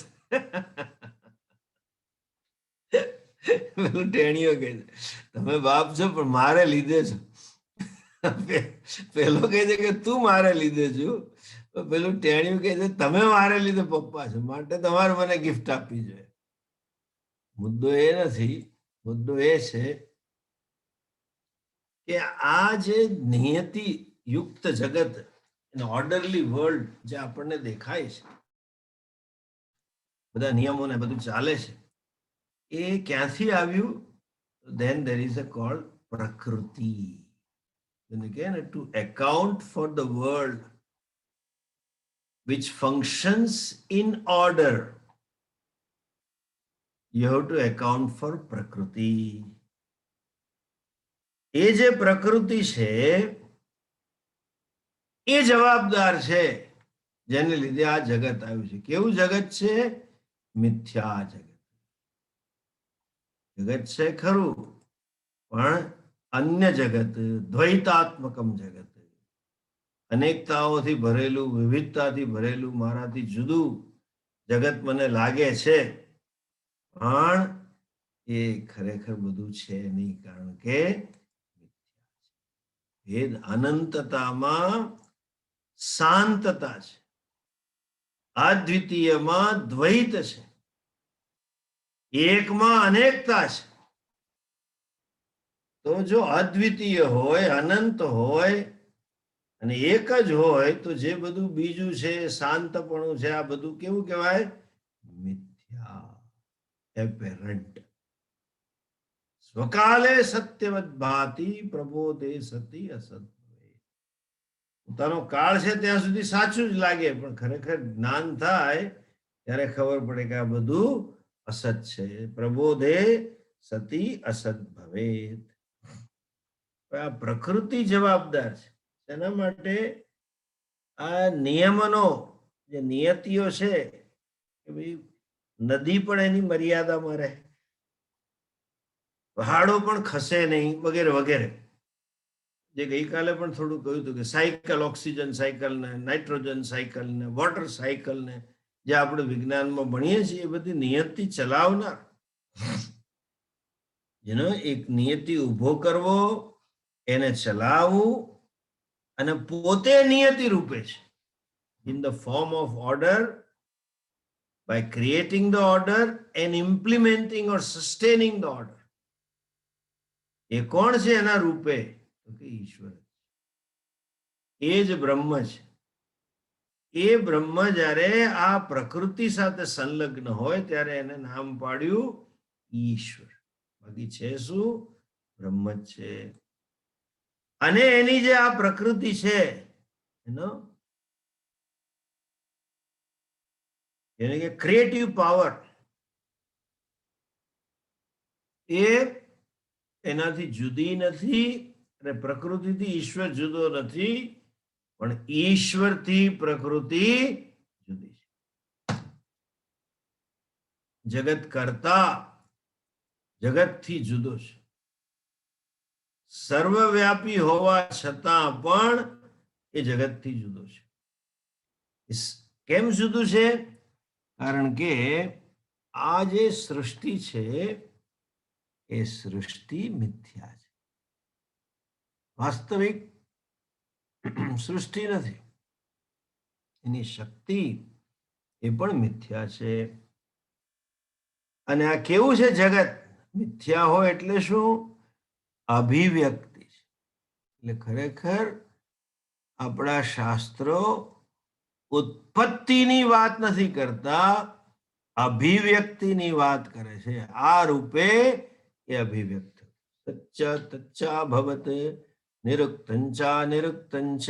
પેલું ટેણીઓ કે છે તમે બાપ છો પણ મારે લીધે છો. પેલો કહે છે કે તું મારે લીધે છું. પેલું ટેણિયું કહે છે તમે મારે લીધે પપ્પા છો, માટે તમારે મને ગિફ્ટ આપવી જોઈએ. મુદ્દો એ નથી. મુદ્દો એ છે કે આ જે નિયતિ યુક્ત જગત, ઓર્ડરલી વર્લ્ડ જે આપણને દેખાય છે, બધા નિયમોને બધું ચાલે છે, એ ક્યાંથી આવ્યું? then there is a called prakriti. Then again, to account for the world which functions in order, you have to account for prakriti. એ જે પ્રકૃતિ છે એ જવાબદાર છે જેને લીધે આ જગત આવ્યું છે. કેવું જગત છે? મિથ્યા જગત. જગત છે ખરું, પણ અન્ય જગત, દ્વૈતાત્મકમ જગત, અનેકતાઓથી ભરેલું, વિવિધતાથી ભરેલું, મારાથી જુદું જગત મને લાગે છે, પણ એ ખરેખર બધું છે નહીં. કારણ કે ભેદ અનંતતામાં શાંતતા છે. અદ્વિતીયમાં દ્વૈત છે, એકમાં અનેકતા છે. તો જો અદ્વિતીય હોય, અનંત હોય અને એક જ હોય તો જે બધું બીજું છે, શાંતપણું છે, આ બધું કેવું કહેવાય? મિથ્યા, એપેરન્ટ. સ્વકાલે સત્યવદ ભાતિ પ્રબોધે સતી અસત. પોતાનો કાળ છે ત્યાં સુધી સાચું જ લાગે, પણ ખરેખર જ્ઞાન થાય ત્યારે ખબર પડે કે આ બધું અસત છે. પ્રબોધે સતી અસત ભવેત. આ પ્રકૃતિ જવાબદાર છે. એના માટે આ નિયમનો, જે નિયતિઓ છે, કે ભાઈ નદી પણ એની મર્યાદામાં રહે, પહાડો પણ ખસે નહીં, વગેરે વગેરે. જે ગઈકાલે પણ થોડું કહ્યું હતું કે સાયકલ, ઓક્સિજન સાયકલ ને નાઇટ્રોજન સાયકલ ને વોટર સાયકલ ને જે આપણે વિજ્ઞાનમાં ભણીએ છીએ, એ બધી નિયતિ ચલાવનાર, જેનો એક નિયતિ ઉભો કરવો, એને ચલાવવું અને પોતે નિયતિ રૂપે છે, in the form of order, by creating the order and implementing or sustaining the order. એ કોણ છે એના રૂપે? તો કે ઈશ્વર. એ જ બ્રહ્મ છે. એ બ્રહ્મ જ્યારે આ પ્રકૃતિ સાથે સંલગ્ન હોય ત્યારે એને નામ પાડ્યું ઈશ્વર. બાકી છે શું? બ્રહ્મ જ છે. અને એની જે આ પ્રકૃતિ છે એનો એને કે ક્રિએટિવ પાવર, એ એનાથી જુદી નથી અને પ્રકૃતિથી ઈશ્વર જુદો નથી, પણ ઈશ્વરથી પ્રકૃતિ જુદી છે. જગત કરતા જગતથી જુદો છે. સર્વવ્યાપી હોવા છતાં પણ એ જગતથી જુદો છે. કેમ જુદું છે? કારણ કે આ જે સૃષ્ટિ છે એ સૃષ્ટિ મિથ્યા છે, વાસ્તવિક સૃષ્ટિ નથી. એની શક્તિ એ પણ મિથ્યા છે. અને આ કેવું છે જગત? મિથ્યા હોય એટલે શું? અભિવ્યક્તિ છે. એટલે ખરેખર આપણા શાસ્ત્રો ઉત્પત્તિની વાત નથી કરતા, અભિવ્યક્તિની વાત કરે છે. આ રૂપે એ અભિવ્યક્ત. તચ્ચા તચ્ચા ભવત નિરુક્તંચા નિરુક્તંચ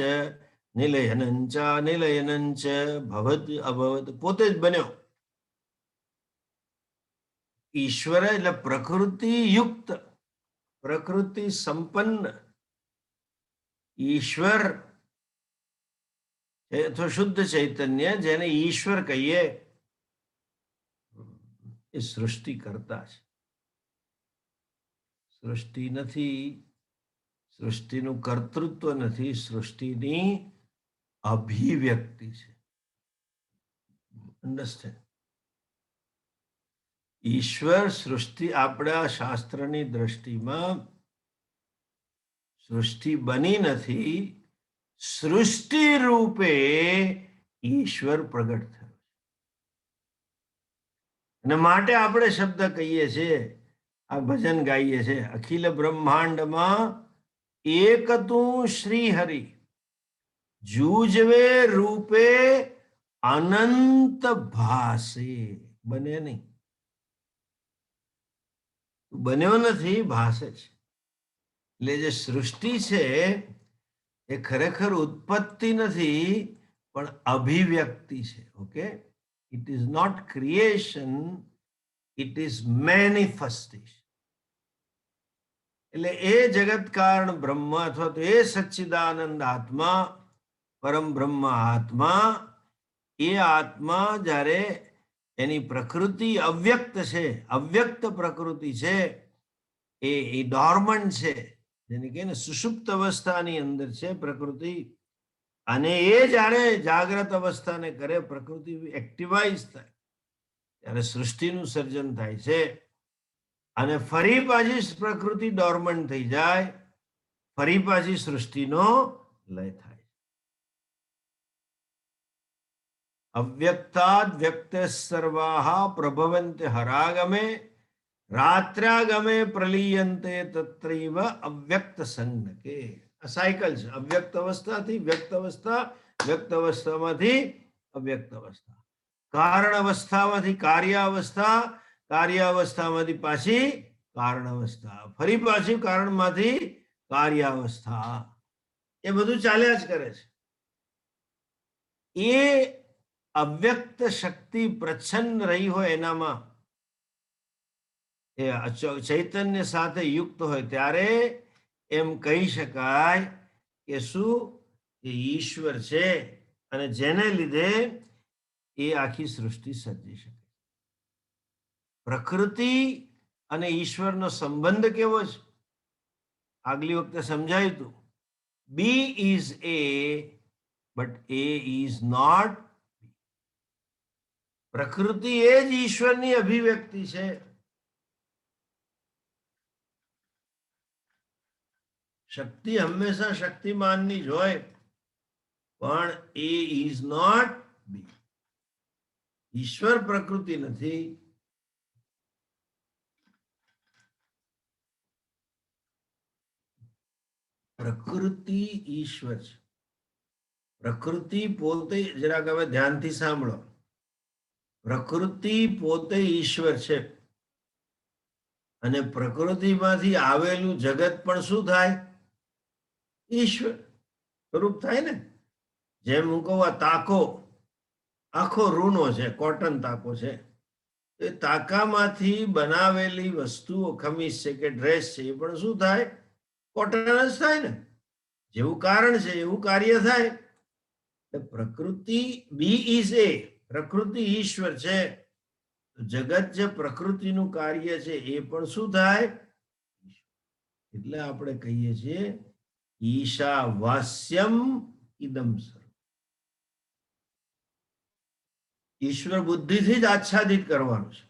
નિલયનંચા નિલયનંચ ભવત અભવત. પોતે જ બન્યો. ઈશ્વર એટલે પ્રકૃતિ યુક્ત, પ્રકૃતિ સંપન્ન ઈશ્વર અથવા શુદ્ધ ચૈતન્ય, જેને ઈશ્વર કહીએ, એ સૃષ્ટિ કરતા છે. સૃષ્ટિ નથી, સૃષ્ટિનું કર્તૃત્વ નથી, સૃષ્ટિની અભિવ્યક્તિ છે. અન્ડરસ્ટેન્ડ? ઈશ્વર સૃષ્ટિ, આપણા શાસ્ત્રની દ્રષ્ટિમાં સૃષ્ટિ બની નથી, સૃષ્ટિ રૂપે ઈશ્વર પ્રગટ થયો. અને માટે આપણે શબ્દ કહીએ છીએ, આ ભજન ગાઈએ છીએ, અખિલ બ્રહ્માંડમાં એક તું શ્રી હરિ, જૂજવે રૂપે અનંત ભાસે. બને નહીં, બન્યો નથી, ભાસે છે. એટલે જે સૃષ્ટિ છે એ ખરેખર ઉત્પત્તિ નથી, પણ અભિવ્યક્તિ છે. Okay, it is not creation, it is manifestation. એટલે એ જગત કારણ બ્રહ્મ અથવા તો એ સચ્ચિદાનંદ આત્મા, પરમ બ્રહ્મ આત્મા, એ આત્મા જ્યારે એની પ્રકૃતિ અવ્યક્ત છે, અવ્યક્ત પ્રકૃતિ છે, એ ડોર્મન્ટ છે, જેને કહે ને સુષુપ્ત અવસ્થાની અંદર છે પ્રકૃતિ, અને એ જ્યારે જાગ્રત અવસ્થાને કરે, પ્રકૃતિ એક્ટિવાઇઝ થાય, ત્યારે સૃષ્ટિનું સર્જન થાય છે. અને ફરી પાછી પ્રકૃતિ ડોર્મન્ટ થઈ જાય, ફરી પાછી સૃષ્ટિનો લય થાય. અવ્યક્તાદ વ્યક્ત સર્વાહ પ્રભવંતે હરાગમે રાત્રાગમે પ્રલીયંતે તત્રૈવ અવ્યક્ત સંજ્ઞકે. આ સાયકલ છે. અવ્યક્ત અવસ્થાથી વ્યક્ત અવસ્થા, વ્યક્ત અવસ્થામાંથી અવ્યક્ત અવસ્થા, કારણ અવસ્થામાંથી કાર્યાવસ્થા, કાર્યાવસ્થામાંથી પાછી કારણ અવસ્થા, ફરી પાછી કારણમાંથી કાર્યાવસ્થા. એ બધું ચાલ્યા જ કરે છે. એ અવ્યક્ત શક્તિ પ્રચ્છન્ન રહી હોય એનામાં, એ ચૈતન્ય સાથે યુક્ત હોય ત્યારે એમ કહી શકાય કે શું, એ ઈશ્વર છે અને જેને લીધે એ આખી સૃષ્ટિ સર્જી શકે. પ્રકૃતિ અને ઈશ્વરનો સંબંધ કેવો છે આગલી વખતે સમજાયું હતું. B is A but A is not. પ્રકૃતિ એ જ ઈશ્વરની અભિવ્યક્તિ છે. શક્તિ હંમેશા શક્તિમાનની જ હોય, પણ એ ઇઝ નોટ બી. ઈશ્વર પ્રકૃતિ નથી. પ્રકૃતિ ઈશ્વર છે. પ્રકૃતિ પોતે, જરાક હવે ધ્યાનથી સાંભળો, પ્રકૃતિ પોતે ઈશ્વર છે અને પ્રકૃતિમાંથી આવેલું જગત પણ શું થાય, ઈશ્વર સ્વરૂપ થાય ને. જેમ હું કહું આ તાકો આખો રૂનો છે, કોટન તાકો છે, એ તાકામાંથી બનાવેલી વસ્તુઓ, ખમીસ છે કે ડ્રેસ છે, એ પણ શું થાય, કોટન જ થાય ને. જેવું કારણ છે એવું કાર્ય થાય. પ્રકૃતિ બી ઇઝ એ, પ્રકૃતિ ઈશ્વર છે. જગત જે પ્રકૃતિનું કાર્ય છે એ પણ શું થાય, એટલે આપણે કહીએ છીએ ઈશાવાસ્યમ ઇદમ સર્વમ. ઈશ્વર બુદ્ધિથી જ આચ્છાદિત કરવાનું છે.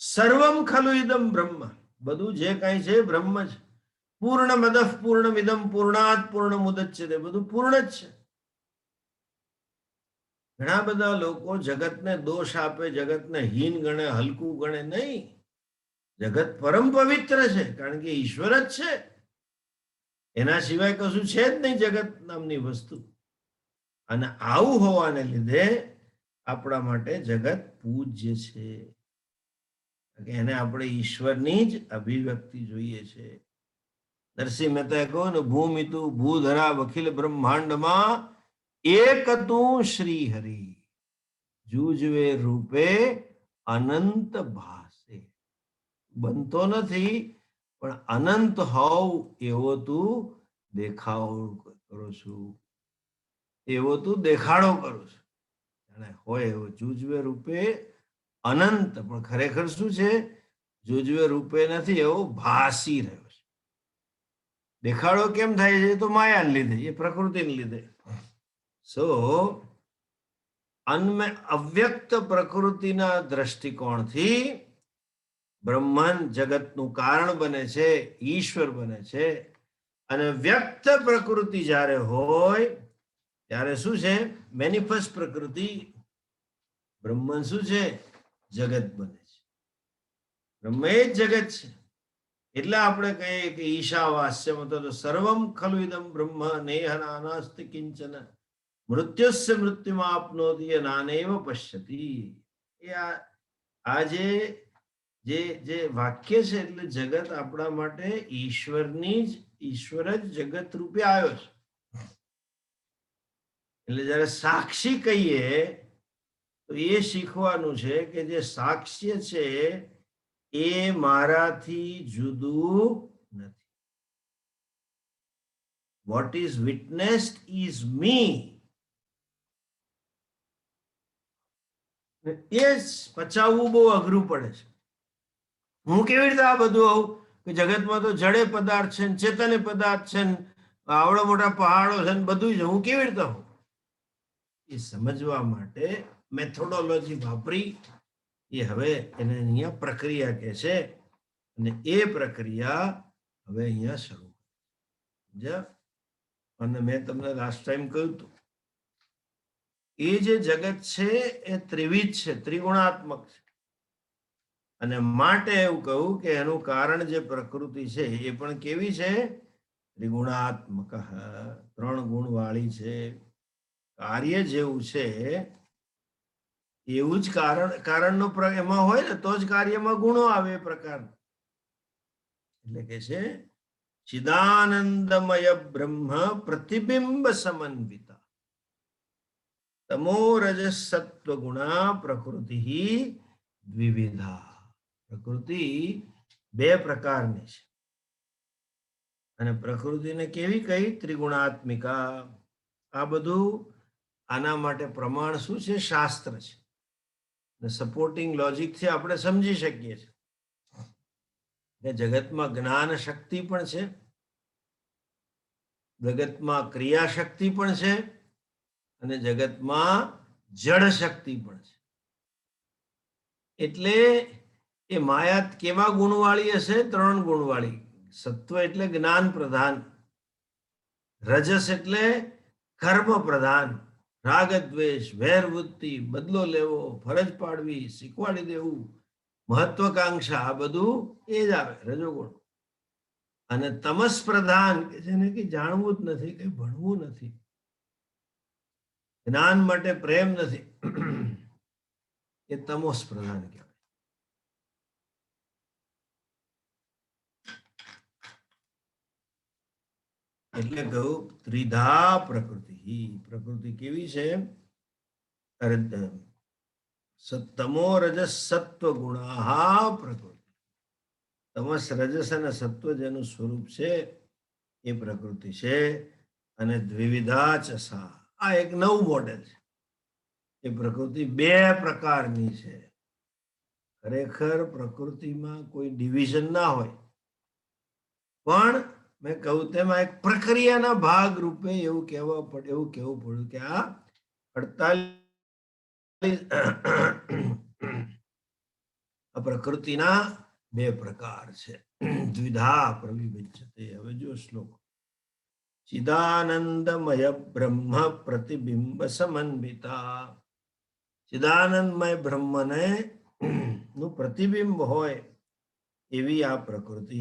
સર્વમ ખલુ ઇદમ બ્રહ્મ, બધું જે કાંઈ છે બ્રહ્મ છે. પૂર્ણમદ પૂર્ણમિદમ પૂર્ણાત પૂર્ણમુદચ્યતે, બધું પૂર્ણ જ છે. ઘણા બધા લોકો જગતને દોષ આપે, જગતને હીન ગણે, હલકું ગણે. નહીં, જગત પરમ પવિત્ર છે, કારણ કે ઈશ્વર જ છે. એના સિવાય કશું છે જ નહીં જગત નામની વસ્તુ. અને આવું હોવાને લીધે આપણા માટે જગત પૂજ્ય છે. એને આપણે ઈશ્વરની જ અભિવ્યક્તિ જોઈએ છે. નરસિંહ મહેતાએ કહ્યું ને, ભૂમિ તું ભૂધરા અખિલ બ્રહ્માંડમાં એક તું શ્રી હરિ, જુજવે રૂપે અનંત ભાસે. બનતો નથી પણ અનંત હોવ એવો તું દેખાવ કરો છું, એવો તું દેખાડો કરો છું. અને હોય એવો જુજવે રૂપે અનંત, પણ ખરેખર શું છે, જુજવે રૂપે નથી, એવો ભાસી રહ્યો છે. દેખાડો કેમ થાય છે, તો માયાને લીધે, એ પ્રકૃતિને લીધે. સો અવ્યક્ત પ્રકૃતિના દ્રષ્ટિકોણથી બ્રહ્માંડ જગતનું કારણ બને છે, ઈશ્વર બને છે. અને વ્યક્ત પ્રકૃતિ જ્યારે હોય ત્યારે શું છે, મેનિફેસ્ટ પ્રકૃતિ બ્રહ્માંડ શું છે, જગત બને છે. બ્રહ્મ એ જ જગત છે. એટલે આપણે કહીએ કે ઈશાવાસ્યમ તો સર્વમ ખલુ ઇદમ બ્રહ્મ નેહ નાનાસ્તિ કિંચન મૃત્યુસ્ય મૃત્યુમાપ્નોતિ નાનેવ પશ્યતિ. એ આજે જે વાક્ય છે, એટલે જગત આપણા માટે ઈશ્વરની જ, ઈશ્વર જ જગત રૂપે આવ્યો છે. એટલે જયારે સાક્ષી કહીએ તો એ શીખવાનું છે કે જે સાક્ષ્ય છે એ મારાથી જુદું નથી. What is witnessed is me. એ પચાવવું બહુ અઘરું પડે છે. હું કેવી રીતે આ બધું આવું કે જગતમાં તો જડે પદાર્થ છે, ચેતને પદાર્થ છે, આવડા મોટા પહાડો છે, બધું છે, હું કેવી રીતે હોઉં? એ સમજવા માટે મેથોડોલોજી વાપરી, એ હવે એને અહીંયા પ્રક્રિયા કહે છે. અને એ પ્રક્રિયા હવે અહીંયા શરૂ સમજ્યા. અને મેં તમને લાસ્ટ ટાઈમ કહ્યું હતું એ જે જગત છે એ ત્રિવિધ છે, ત્રિગુણાત્મક છે. અને માટે એવું કહું કે એનું કારણ જે પ્રકૃતિ છે એ પણ કેવી છે? ત્રિગુણાત્મક, 3 ગુણ વાળી છે. કાર્ય જેવું છે એવું જ કારણનો એમાં હોય ને તો જ કાર્યમાં ગુણો આવે એ પ્રકાર. એટલે કે છે ચિદાનંદમય બ્રહ્મ પ્રતિબિંબ સમન્વિતા તમો રજસ સત્વ ગુણા પ્રકૃતિ દ્વિવિધા. પ્રકૃતિ 2 પ્રકારની છે. અને પ્રકૃતિને કેવી કહી? ત્રિગુણાત્મિકા. આ બધું આના માટે પ્રમાણ શું છે? શાસ્ત્ર છે. સપોર્ટિંગ લોજિકથી આપણે સમજી શકીએ છીએ કે જગતમાં જ્ઞાન શક્તિ પણ છે, જગતમાં ક્રિયા શક્તિ પણ છે, અને જગતમાં જડ શક્તિ પણ છે. એટલે એ માયા કેવા ગુણવાળી હશે? 3 ગુણવાળી. સત્વ એટલે જ્ઞાન પ્રધાન, રજસ એટલે કર્મ પ્રધાન, રાગ દ્વેષ, વેર વૃત્તિ, બદલો લેવો, ફરજ પાડવી, શીખવાડી દેવું, મહત્વકાંક્ષા, આ બધું એ જ આવે રજોગુણ. અને તમસ પ્રધાન કે જેને કે જાણવું જ નથી, કઈ ભણવું નથી, જ્ઞાન માટે પ્રેમ નથી, એ તમોસ પ્રધાન કહેવાય. એટલે કહું ત્રિધા પ્રકૃતિ. પ્રકૃતિ કેવી છે? તમો રજસ સત્વ ગુણા પ્રકૃતિ. તમસ રજસ અને સત્વ જેનું સ્વરૂપ છે એ પ્રકૃતિ છે. અને દ્વિવિધા ચસા, આ એક નવું મોડેલ છે. એ પ્રકૃતિ 2 પ્રકારની છે. ખરેખર પ્રકૃતિમાં કોઈ ડિવિઝન ના હોય, પણ મેં કહ્યું તેમ એક પ્રક્રિયાના ભાગ રૂપે એવું કહેવું પડ્યું કે આ 48 પ્રકૃતિના 2 પ્રકાર છે. દ્વિધા પ્રવિભજ્યતે. હવે જો શ્લોક. ચિદાનંદમય બ્રહ્મ પ્રતિબિંબ સમન્વિતા. ચિદાનંદમય બ્રહ્મને નું પ્રતિબિંબ હોય એવી આ પ્રકૃતિ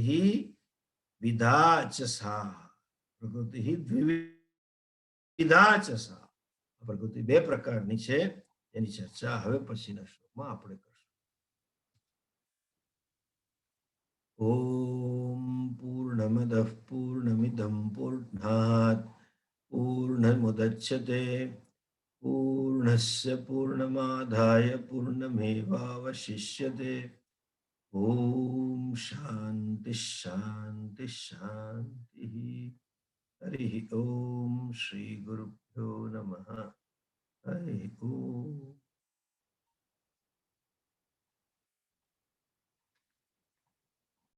વિધા ચસા. પ્રકૃતિ દ્વિવિધા ચસા. પ્રકૃતિ 2 પ્રકારની છે. એની ચર્ચા હવે પછીના શ્લોકમાં આપણે કરશું. ઓમ પૂર્ણમદઃ પૂર્ણમિદં પૂર્ણાત પૂર્ણમુદચ્યતે પૂર્ણસ્ય પૂર્ણમાદાય પૂર્ણમેવાવશિષ્યતે. ઓમ શાંતિ શાંતિ શાંતિ. હરિ ઓમ. શ્રી ગુરુભ્યો નમઃ. હરિ ઓમ.